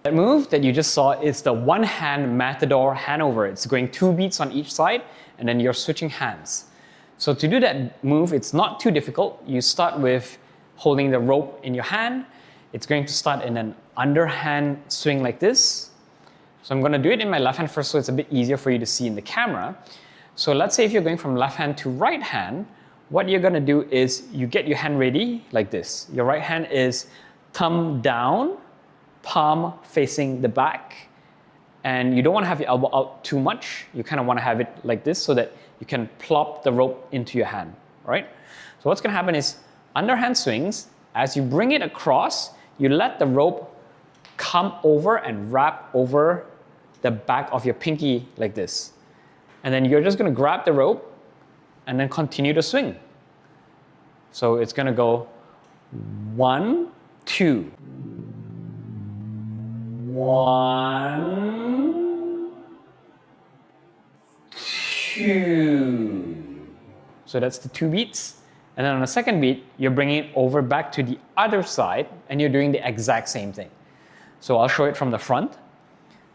That move that you just saw is the one-hand Matador Handover. It's going 2 beats on each side, and then you're switching hands. So to do that move, it's not too difficult. You start with holding the rope in your hand. It's going to start in an underhand swing like this. So I'm going to do it in my left hand first so it's a bit easier for you to see in the camera. So let's say if you're going from left hand to right hand, what you're going to do is you get your hand ready like this. Your right hand is thumb down, palm facing the back, and you don't want to have your elbow out too much. You kind of want to have it like this so that you can plop the rope into your hand, right? So what's going to happen is underhand swings. As you bring it across, you let the rope come over and wrap over the back of your pinky like this. And then you're just going to grab the rope and then continue to swing. So it's going to go 1, 2. 1, 2. So that's the 2 beats. And then on the second beat, you're bringing it over back to the other side and you're doing the exact same thing. So I'll show it from the front.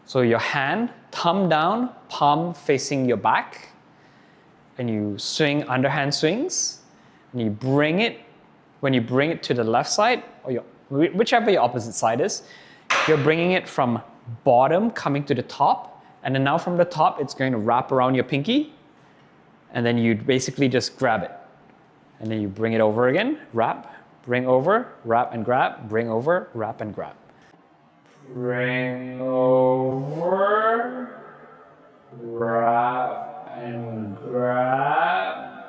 So your hand, thumb down, palm facing your back, and you swing underhand swings, and you bring it, when you bring it to the left side, or whichever your opposite side is, you're bringing it from bottom coming to the top, and then now from the top, it's going to wrap around your pinky, and then you basically just grab it. And then you bring it over again, wrap, bring over, wrap and grab, bring over, wrap and grab. Bring over, wrap and grab,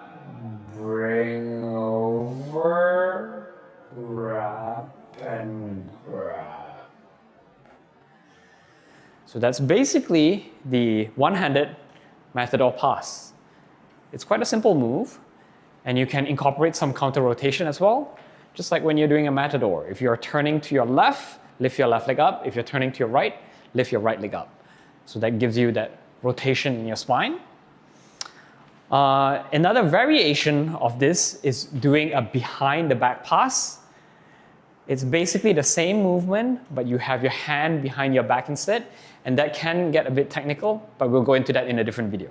bring over, wrap and grab. So that's basically the one-handed Matador pass. It's quite a simple move, and you can incorporate some counter rotation as well, just like when you're doing a Matador. If you're turning to your left, lift your left leg up. If you're turning to your right, lift your right leg up. So that gives you that rotation in your spine. Another variation of this is doing a behind the back pass. It's basically the same movement, but you have your hand behind your back instead, and that can get a bit technical, but we'll go into that in a different video.